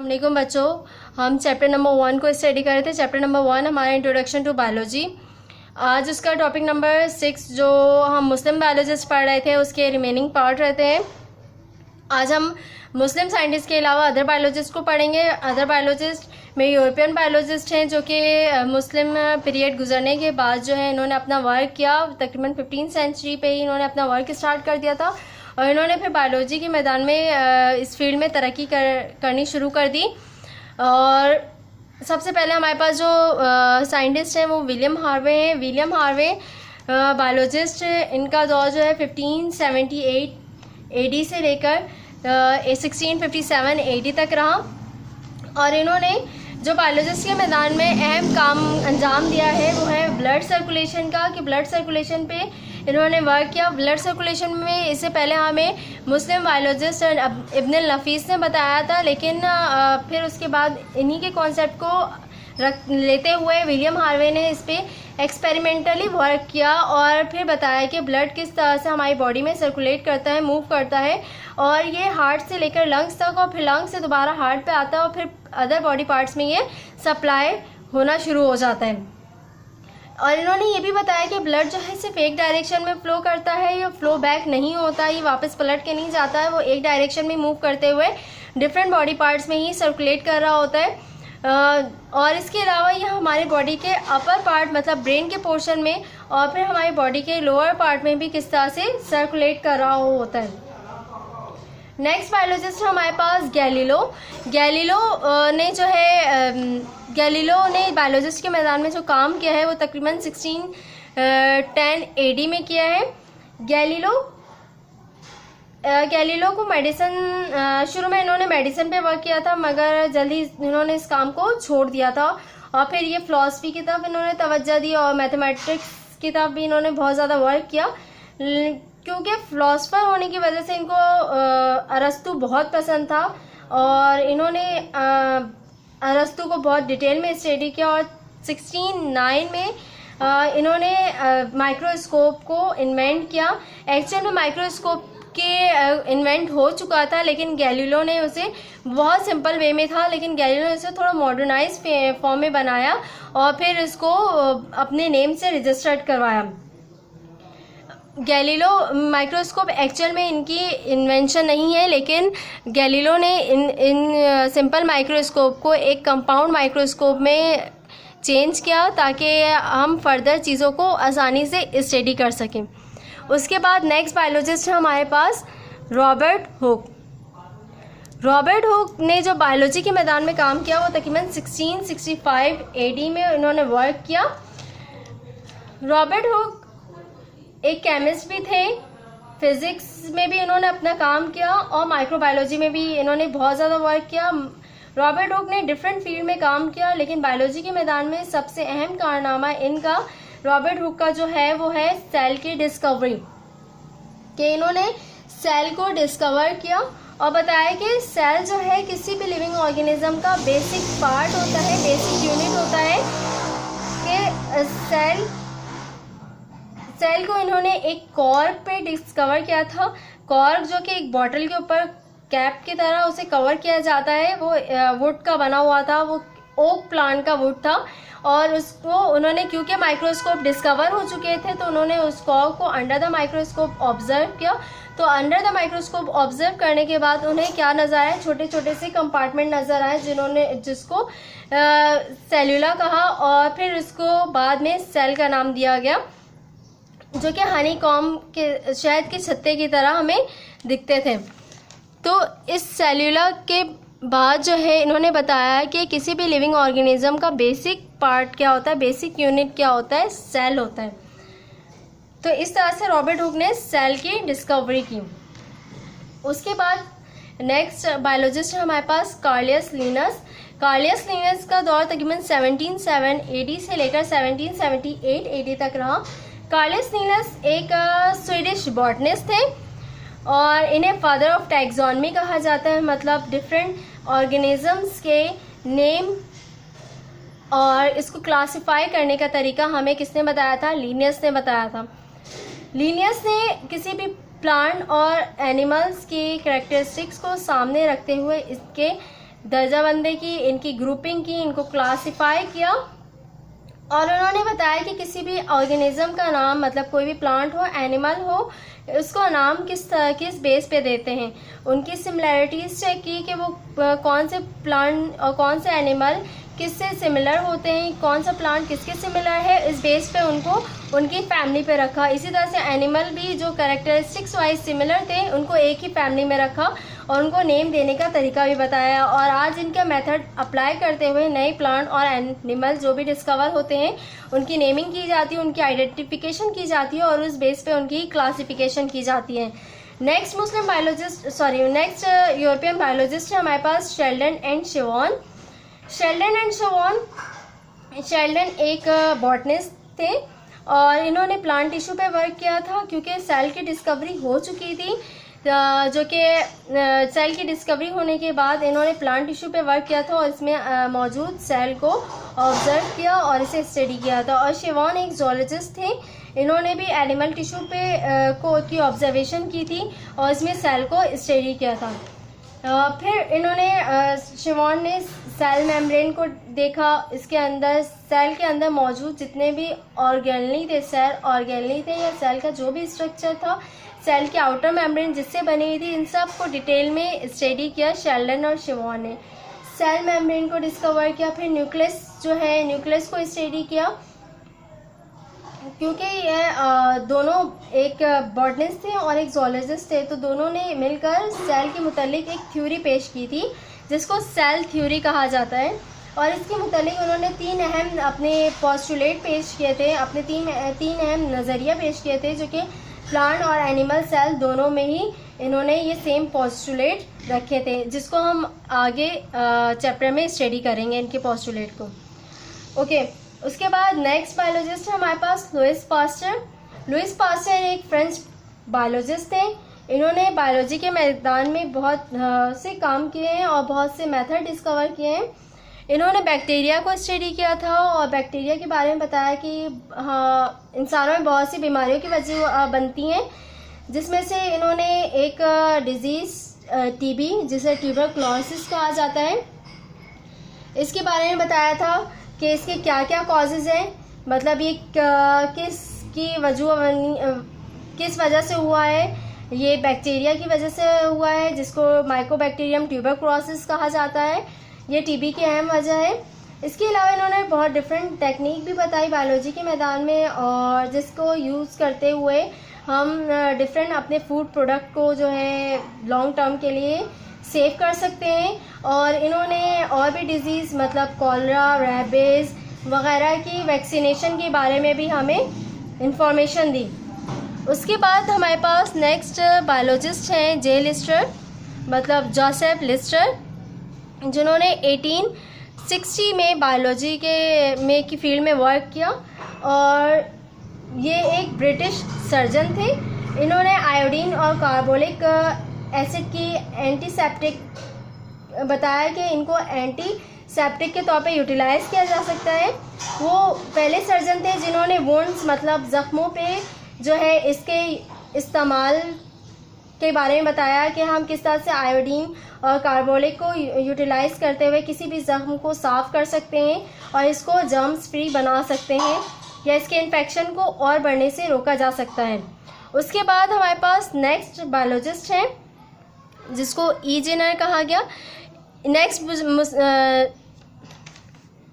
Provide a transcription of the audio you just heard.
अस्सलामुअलैकुम बच्चों, हम चैप्टर नंबर 1 को स्टडी कर रहे थे। चैप्टर नंबर 1 हमारा इंट्रोडक्शन टू बायोलॉजी। आज उसका टॉपिक नंबर 6 जो हम मुस्लिम बायोलॉजिस्ट पढ़ रहे थे उसके रिमेनिंग पार्ट रहते हैं। आज हम मुस्लिम साइंटिस्ट के अलावा अदर बायोलॉजिस्ट को पढ़ेंगे। अदर बायोलॉजिस्ट में यूरोपियन बायोलॉजिस्ट हैं जो कि मुस्लिम पीरियड गुजरने के बाद जो है इन्होंने अपना वर्क किया। तकरीबन 15th सेंचुरी पे ही इन्होंने अपना वर्क स्टार्ट कर दिया था और इन्होंने फिर बायोलॉजी के मैदान में इस फील्ड में तरक्की करनी शुरू कर दी। और सबसे पहले हमारे पास जो साइंटिस्ट हैं वो विलियम हार्वे हैं। विलियम हार्वे बायोलॉजिस्ट, इनका दौर जो है 1578 AD से लेकर 1657 AD तक रहा और इन्होंने जो बायोलॉजिस्ट के मैदान में अहम काम अंजाम दिया है वो है ब्लड सर्कुलेशन का, कि ब्लड सर्कुलेशन पे इन्होंने वर्क किया। ब्लड सर्कुलेशन में इससे पहले हमें मुस्लिम बायोलॉजिस्ट इब्न नफीस ने बताया था, लेकिन फिर उसके बाद इन्हीं के कॉन्सेप्ट को लेते हुए विलियम हार्वे ने इस पर एक्सपेरिमेंटली वर्क किया और फिर बताया कि ब्लड किस तरह से हमारी बॉडी में सर्कुलेट करता है, मूव करता है और ये हार्ट से लेकर लंग्स तक और फिर लंग्स से दोबारा हार्ट पे आता है और फिर अदर बॉडी पार्ट्स में ये सप्लाई होना शुरू हो जाता है। और इन्होंने ये भी बताया कि ब्लड जो है सिर्फ एक डायरेक्शन में फ़्लो करता है, ये फ़्लो बैक नहीं होता, ये वापस पलट के नहीं जाता है, वो एक डायरेक्शन में मूव करते हुए डिफरेंट बॉडी पार्ट्स में ही सर्कुलेट कर रहा होता है। और इसके अलावा यह हमारे बॉडी के अपर पार्ट मतलब ब्रेन के पोर्शन में और फिर हमारी बॉडी के लोअर पार्ट में भी किस तरह से सर्कुलेट कर रहा होता है। नेक्स्ट बायोलॉजिस्ट हमारे पास गैलीलो। गैलीलो ने बायोलॉजिस्ट के मैदान में जो काम किया है वो तकरीबन 1610 AD में किया है। गैलीलो को मेडिसिन, शुरू में इन्होंने मेडिसिन पे वर्क किया था मगर जल्दी इन्होंने इस काम को छोड़ दिया था और फिर ये फिलॉसफी की तरफ इन्होंने तवज्जो दी और मैथमेटिक्स की तरफ भी इन्होंने बहुत ज़्यादा वर्क किया। क्योंकि फ़िलासफ़र होने की वजह से इनको अरस्तु बहुत पसंद था और इन्होंने अरस्तु को बहुत डिटेल में स्टडी किया और 1609 में इन्होंने माइक्रोस्कोप को इन्वेंट किया। एक्चुअल में माइक्रोस्कोप के इन्वेंट हो चुका था लेकिन गैलीलो ने उसे बहुत सिंपल वे में था, लेकिन गैलीलो ने उसे थोड़ा मॉडर्नाइज फॉर्म में बनाया और फिर इसको अपने नेम से रजिस्टर्ड करवाया। गैलीलो माइक्रोस्कोप एक्चुअल में इनकी इन्वेंशन नहीं है, लेकिन गैलीलो ने इन सिंपल माइक्रोस्कोप को एक कंपाउंड माइक्रोस्कोप में चेंज किया ताकि हम फर्दर चीज़ों को आसानी से स्टडी कर सकें। उसके बाद नेक्स्ट बायोलॉजिस्ट है हमारे पास रॉबर्ट हुक। रॉबर्ट हुक ने जो बायोलॉजी के मैदान में काम किया वो तकरीबन 1665 AD में इन्होंने वर्क किया। रॉबर्ट हुक एक केमिस्ट भी थे, फिज़िक्स में भी इन्होंने अपना काम किया और माइक्रोबायोलॉजी में भी इन्होंने बहुत ज़्यादा वर्क किया। रॉबर्ट हुक ने डिफरेंट फील्ड में काम किया, लेकिन बायोलॉजी के मैदान में सबसे अहम कारनामा इनका रॉबर्ट हुक का जो है वो है सेल की डिस्कवरी, कि इन्होंने सेल को डिस्कवर किया और बताया कि सेल जो है किसी भी लिविंग ऑर्गेनिज्म का बेसिक पार्ट होता है, बेसिक यूनिट होता है। कि सेल को इन्होंने एक कॉर्क पे डिस्कवर किया था। कॉर्क जो कि एक बॉटल के ऊपर कैप की तरह उसे कवर किया जाता है, वो वुड का बना हुआ था, वो ओक प्लांट का वुड था और उसको उन्होंने क्योंकि माइक्रोस्कोप डिस्कवर हो चुके थे तो उन्होंने उस कॉर्क को अंडर द माइक्रोस्कोप ऑब्जर्व किया। तो अंडर द माइक्रोस्कोप ऑब्जर्व करने के बाद उन्हें क्या नजर आया, छोटे छोटे से कंपार्टमेंट नजर आए जिसको सेल्यूला कहा और फिर उसको बाद में सेल का नाम दिया गया, जो कि हनी कॉम के शहद के छत्ते की तरह हमें दिखते थे। तो इस सेल्यूला के बाद जो है इन्होंने बताया कि किसी भी लिविंग ऑर्गेनिज्म का बेसिक पार्ट क्या होता है, बेसिक यूनिट क्या होता है, सेल होता है। तो इस तरह से रॉबर्ट हुक ने सेल की डिस्कवरी की। उसके बाद नेक्स्ट बायोलॉजिस्ट है हमारे पास कार्लियस लिनस। कार्लियस लिनस का दौर तकरीबन 1707 AD से लेकर 1778 AD तक रहा। कार्लियस लिनस एक स्वीडिश बॉटनिस्ट थे और इन्हें फादर ऑफ टैक्सोनॉमी कहा जाता है, मतलब डिफरेंट ऑर्गेनिजम्स के नेम और इसको क्लासिफाई करने का तरीका हमें किसने बताया था, लिनियस ने बताया था। लिनियस ने किसी भी प्लांट और एनिमल्स की कैरेक्टरिस्टिक्स को सामने रखते हुए इसके दर्जाबंदी की, इनकी ग्रुपिंग की, इनको क्लासिफाई किया और उन्होंने बताया कि किसी भी ऑर्गेनिज्म का नाम, मतलब कोई भी प्लांट हो, एनिमल हो, उसको नाम किस बेस पे देते हैं। उनकी सिमिलैरिटीज़ चेक की कि वो कौन से प्लांट और कौन से एनिमल किससे सिमिलर होते हैं, कौन सा प्लांट किसके सिमिलर है, इस बेस पे उनको उनकी फैमिली पे रखा। इसी तरह से एनिमल भी जो कैरेक्टरिस्टिक्स वाइज सिमिलर थे उनको एक ही फैमिली में रखा और उनको नेम देने का तरीका भी बताया। और आज इनका मेथड अप्लाई करते हुए नए प्लांट और एनिमल जो भी डिस्कवर होते हैं उनकी नेमिंग की जाती है, उनकी आइडेंटिफिकेशन की जाती है और उस बेस पे उनकी क्लासिफिकेशन की जाती है। नेक्स्ट यूरोपियन बायोलॉजिस्ट है हमारे पास शेल्डन एंड शिवॉन। शेल्डन एक बॉटनिस्ट थे और इन्होंने प्लांट टिश्यू पे वर्क किया था क्योंकि सेल की डिस्कवरी हो चुकी थी, जो कि सेल की डिस्कवरी होने के बाद इन्होंने प्लांट टिश्यू पे वर्क किया था और इसमें मौजूद सेल को ऑब्जर्व किया और इसे स्टडी किया था। और शिवॉन एक जोलॉजिस्ट थे, इन्होंने भी एनिमल टिश्यू पे की ऑब्जर्वेशन की थी और इसमें सेल को स्टडी किया था। फिर इन्होंने शिवॉन ने सेल मेम्ब्रेन को देखा, इसके अंदर सेल के अंदर मौजूद जितने भी ऑर्गेनली थे, सेल ऑर्गेनली थे या सेल का जो भी स्ट्रक्चर था, सेल की आउटर मेम्ब्रेन जिससे बनी हुई थी, इन सब को डिटेल में स्टडी किया शेल्डन और शिवॉन ने। सेल मेम्ब्रेन को डिस्कवर किया, फिर न्यूक्लियस जो है न्यूक्लियस को स्टडी किया क्योंकि ये दोनों एक बॉटनिस्ट थे और एक जोलॉजिस्ट थे, तो दोनों ने मिलकर सेल के मुतालिक एक थ्योरी पेश की थी जिसको सेल थ्योरी कहा जाता है। और इसके मुतालिक उन्होंने तीन अहम अपने पोस्टुलेट पेश किए थे, अपने तीन अहम नज़रिया पेश किए थे, जो कि प्लांट और एनिमल सेल दोनों में ही इन्होंने ये सेम पोस्टुलेट रखे थे, जिसको हम आगे चैप्टर में स्टडी करेंगे इनके पोस्टुलेट को। ओके, उसके बाद नेक्स्ट बायोलॉजिस्ट है हमारे पास लुइस पास्चर। लुइस पास्चर एक फ्रेंच बायोलॉजिस्ट थे। इन्होंने बायोलॉजी के मैदान में बहुत से काम किए हैं और बहुत से मेथड डिस्कवर किए हैं। इन्होंने बैक्टीरिया को स्टडी किया था और बैक्टीरिया के बारे में बताया कि हाँ, इंसानों में बहुत सी बीमारियों की वजह बनती हैं, जिसमें से इन्होंने एक डिजीज़ टीबी, जिसे ट्यूबरक्लोसिस कहा जाता है, इसके बारे में बताया था कि इसके क्या क्या कॉजेज़ हैं, मतलब ये किस वजह से हुआ है। ये बैक्टीरिया की वजह से हुआ है जिसको माइकोबैक्टीरियम ट्यूबरक्लोसिस कहा जाता है, ये टीबी की अहम वजह है। इसके अलावा इन्होंने बहुत डिफरेंट टेक्निक भी बताई बायोलॉजी के मैदान में, और जिसको यूज़ करते हुए हम डिफरेंट अपने फूड प्रोडक्ट को जो है लॉन्ग टर्म के लिए सेव कर सकते हैं। और इन्होंने और भी डिजीज़ मतलब कॉलरा, रेबीज़ वगैरह की वैक्सीनेशन के बारे में भी हमें इंफॉर्मेशन दी। उसके बाद हमारे पास नेक्स्ट बायोलॉजिस्ट हैं जे लिस्टर, मतलब जोसेफ लिस्टर, जिन्होंने 1860 में बायोलॉजी की फील्ड में वर्क किया और ये एक ब्रिटिश सर्जन थे। इन्होंने आयोडीन और कार्बोलिक एसिड की एंटीसेप्टिक बताया कि इनको एंटीसेप्टिक के तौर पे यूटिलाइज़ किया जा सकता है। वो पहले सर्जन थे जिन्होंने वुंड्स मतलब ज़ख्मों पे जो है इसके इस्तेमाल के बारे में बताया कि हम किस तरह से आयोडीन और कार्बोलिक को यूटिलाइज़ करते हुए किसी भी ज़ख्म को साफ़ कर सकते हैं और इसको जर्म्स फ्री बना सकते हैं या इसके इन्फेक्शन को और बढ़ने से रोका जा सकता है। उसके बाद हमारे पास नेक्स्ट बायोलॉजिस्ट हैं जिसको ई जेनर कहा गया। नेक्स्ट